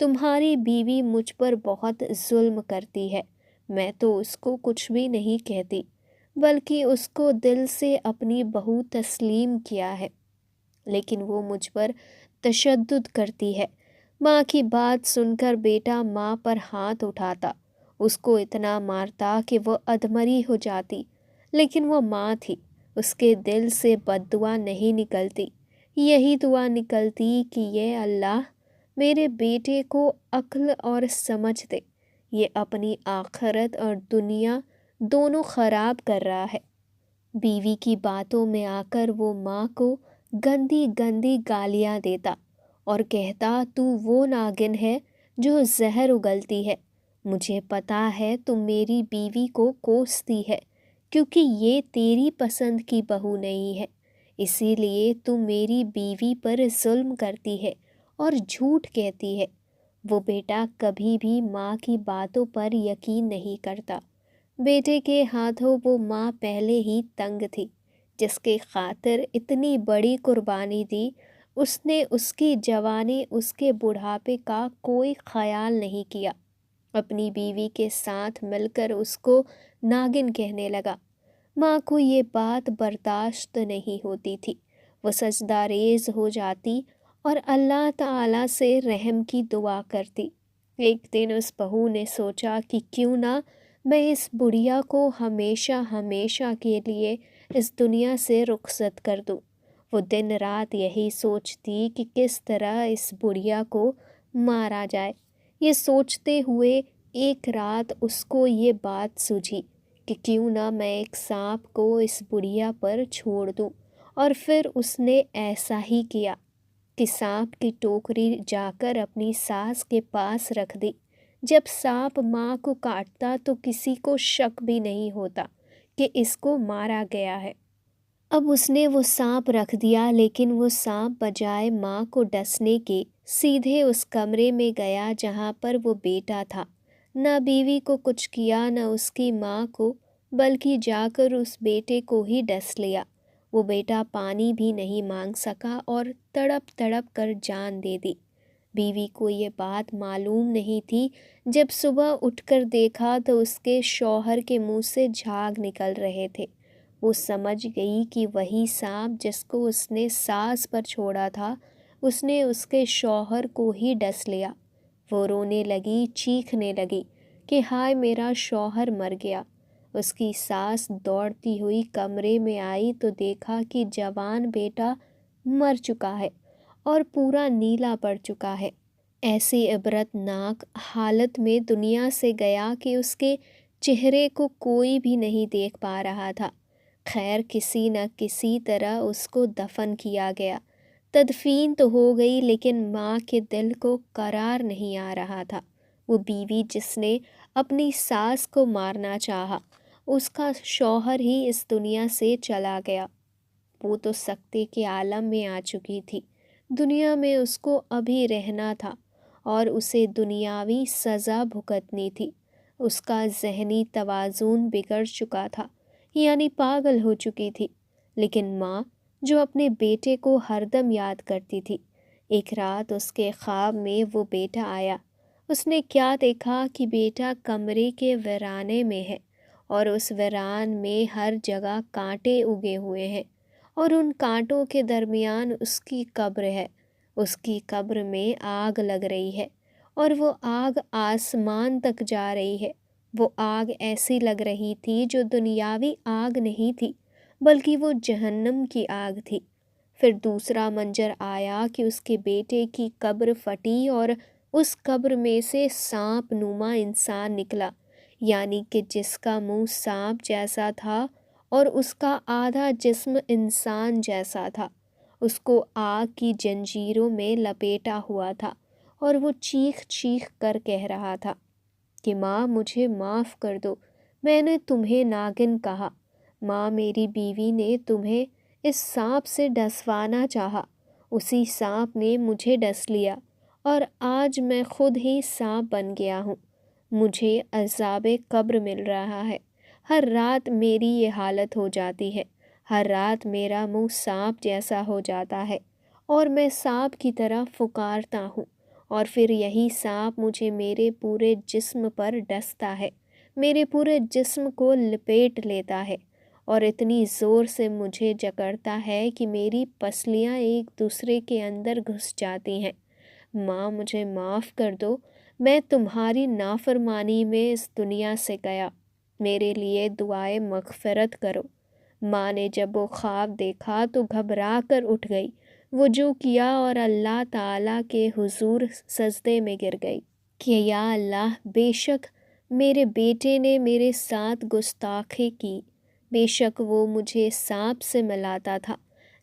تمہاری بیوی مجھ پر بہت ظلم کرتی ہے، میں تو اس کو کچھ بھی نہیں کہتی، بلکہ اس کو دل سے اپنی بہو تسلیم کیا ہے، لیکن وہ مجھ پر تشدد کرتی ہے۔ ماں کی بات سن کر بیٹا ماں پر ہاتھ اٹھاتا، اس کو اتنا مارتا کہ وہ ادمری ہو جاتی، لیکن وہ ماں تھی، اس کے دل سے بد دعا نہیں نکلتی، یہی دعا نکلتی کہ یہ اللہ میرے بیٹے کو عقل اور سمجھ دے، یہ اپنی آخرت اور دنیا دونوں خراب کر رہا ہے۔ بیوی کی باتوں میں آ کر وہ ماں کو گندی گندی گالیاں دیتا اور کہتا تو وہ ناگن ہے جو زہر اگلتی ہے، مجھے پتا ہے تم میری بیوی کو کوستی ہے کیونکہ یہ تیری پسند کی بہو نہیں ہے، اسی لیے تم میری بیوی پر ظلم کرتی ہے اور جھوٹ کہتی ہے۔ وہ بیٹا کبھی بھی ماں کی باتوں پر یقین نہیں کرتا۔ بیٹے کے ہاتھوں وہ ماں پہلے ہی تنگ تھی، جس کے خاطر اتنی بڑی قربانی دی، اس نے اس کی جوانی اس کے بڑھاپے کا کوئی خیال نہیں کیا، اپنی بیوی کے ساتھ مل کر اس کو ناگن کہنے لگا۔ ماں کو یہ بات برداشت نہیں ہوتی تھی، وہ سجدہ ریز ہو جاتی اور اللہ تعالیٰ سے رحم کی دعا کرتی۔ ایک دن اس بہو نے سوچا کہ کیوں نہ میں اس بڑھیا کو ہمیشہ ہمیشہ کے لیے اس دنیا سے رخصت کر دوں۔ وہ دن رات یہی سوچتی کہ کس طرح اس بڑھیا کو مارا جائے۔ یہ سوچتے ہوئے ایک رات اس کو یہ بات سوجھی کہ کیوں نہ میں ایک سانپ کو اس بڑھیا پر چھوڑ دوں، اور پھر اس نے ایسا ہی کیا کہ سانپ کی ٹوکری جا کر اپنی ساس کے پاس رکھ دی۔ جب سانپ ماں کو کاٹتا تو کسی کو شک بھی نہیں ہوتا کہ اس کو مارا گیا ہے۔ اب اس نے وہ سانپ رکھ دیا، لیکن وہ سانپ بجائے ماں کو ڈسنے کے سیدھے اس کمرے میں گیا جہاں پر وہ بیٹا تھا۔ نہ بیوی کو کچھ کیا نہ اس کی ماں کو، بلکہ جا کر اس بیٹے کو ہی ڈس لیا۔ وہ بیٹا پانی بھی نہیں مانگ سکا اور تڑپ تڑپ کر جان دے دی۔ بیوی کو یہ بات معلوم نہیں تھی، جب صبح اٹھ کر دیکھا تو اس کے شوہر کے منہ سے جھاگ نکل رہے تھے۔ وہ سمجھ گئی کہ وہی سانپ جس کو اس نے ساس پر چھوڑا تھا، اس نے اس کے شوہر کو ہی ڈس لیا۔ وہ رونے لگی، چیخنے لگی کہ ہائے میرا شوہر مر گیا۔ اس کی ساس دوڑتی ہوئی کمرے میں آئی تو دیکھا کہ جوان بیٹا مر چکا ہے اور پورا نیلا پڑ چکا ہے۔ ایسی عبرت ناک حالت میں دنیا سے گیا کہ اس کے چہرے کو کوئی بھی نہیں دیکھ پا رہا تھا۔ خیر کسی نہ کسی طرح اس کو دفن کیا گیا۔ تدفین تو ہو گئی، لیکن ماں کے دل کو قرار نہیں آ رہا تھا۔ وہ بیوی جس نے اپنی ساس کو مارنا چاہا، اس کا شوہر ہی اس دنیا سے چلا گیا۔ وہ تو سکتے کے عالم میں آ چکی تھی، دنیا میں اس کو ابھی رہنا تھا اور اسے دنیاوی سزا بھگتنی تھی۔ اس کا ذہنی توازن بگڑ چکا تھا، یعنی پاگل ہو چکی تھی۔ لیکن ماں جو اپنے بیٹے کو ہر دم یاد کرتی تھی، ایک رات اس کے خواب میں وہ بیٹا آیا۔ اس نے کیا دیکھا کہ بیٹا کمرے کے ویرانے میں ہے اور اس ویران میں ہر جگہ کانٹے اگے ہوئے ہیں اور ان کانٹوں کے درمیان اس کی قبر ہے۔ اس کی قبر میں آگ لگ رہی ہے اور وہ آگ آسمان تک جا رہی ہے۔ وہ آگ ایسی لگ رہی تھی جو دنیاوی آگ نہیں تھی، بلکہ وہ جہنم کی آگ تھی۔ پھر دوسرا منظر آیا کہ اس کے بیٹے کی قبر پھٹی اور اس قبر میں سے سانپ نما انسان نکلا، یعنی کہ جس کا منہ سانپ جیسا تھا اور اس کا آدھا جسم انسان جیسا تھا۔ اس کو آگ کی جنجیروں میں لپیٹا ہوا تھا اور وہ چیخ چیخ کر کہہ رہا تھا کہ ماں مجھے معاف کر دو، میں نے تمہیں ناگن کہا، ماں میری بیوی نے تمہیں اس سانپ سے ڈسوانا چاہا، اسی سانپ نے مجھے ڈس لیا اور آج میں خود ہی سانپ بن گیا ہوں۔ مجھے عذاب قبر مل رہا ہے، ہر رات میری یہ حالت ہو جاتی ہے، ہر رات میرا منہ سانپ جیسا ہو جاتا ہے اور میں سانپ کی طرح پکارتا ہوں اور پھر یہی سانپ مجھے میرے پورے جسم پر ڈستا ہے، میرے پورے جسم کو لپیٹ لیتا ہے اور اتنی زور سے مجھے جکڑتا ہے کہ میری پسلیاں ایک دوسرے کے اندر گھس جاتی ہیں۔ ماں مجھے معاف کر دو، میں تمہاری نافرمانی میں اس دنیا سے گیا، میرے لیے دعائے مغفرت کرو۔ ماں نے جب وہ خواب دیکھا تو گھبرا کر اٹھ گئی، وضو کیا اور اللہ تعالیٰ کے حضور سجدے میں گر گئی کہ یا اللہ، بے شک میرے بیٹے نے میرے ساتھ گستاخی کی، بے شک وہ مجھے سانپ سے ملاتا تھا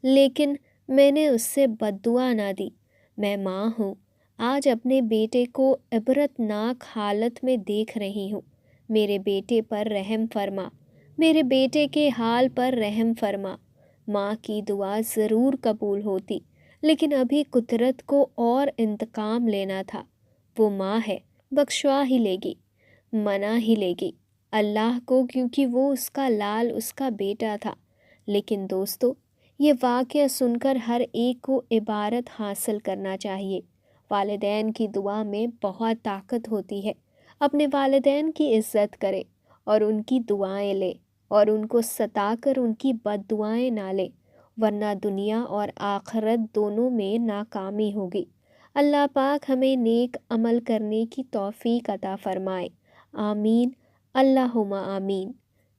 لیکن میں نے اس سے بد دعا نہ دی۔ میں ماں ہوں، آج اپنے بیٹے کو عبرت ناک حالت میں دیکھ رہی ہوں، میرے بیٹے پر رحم فرما، میرے بیٹے کے حال پر رحم فرما۔ ماں کی دعا ضرور قبول ہوتی، لیکن ابھی قدرت کو اور انتقام لینا تھا۔ وہ ماں ہے، بخشوا ہی لے گی، منا ہی لے گی اللہ کو، کیونکہ وہ اس کا لال اس کا بیٹا تھا۔ لیکن دوستو، یہ واقعہ سن کر ہر ایک کو عبارت حاصل کرنا چاہیے۔ والدین کی دعا میں بہت طاقت ہوتی ہے۔ اپنے والدین کی عزت کرے اور ان کی دعائیں لے اور ان کو ستا کر ان کی بد دعائیں نہ لے، ورنہ دنیا اور آخرت دونوں میں ناکامی ہوگی۔ اللہ پاک ہمیں نیک عمل کرنے کی توفیق عطا فرمائے، آمین، اللہم آمین۔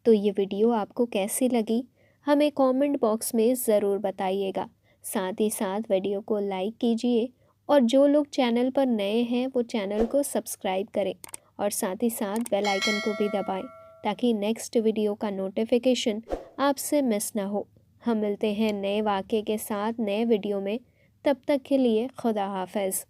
تو یہ ویڈیو آپ کو کیسی لگی ہمیں کامنٹ باکس میں ضرور بتائیے گا۔ ساتھ ہی ساتھ ویڈیو کو لائک کیجئے اور جو لوگ چینل پر نئے ہیں وہ چینل کو سبسکرائب کریں اور ساتھ ہی ساتھ بیل آئیکن کو بھی دبائیں تاکہ نیکسٹ ویڈیو کا نوٹیفیکیشن آپ سے مس نہ ہو۔ ہم ملتے ہیں نئے واقعے کے ساتھ نئے ویڈیو میں، تب تک کے لیے خدا حافظ۔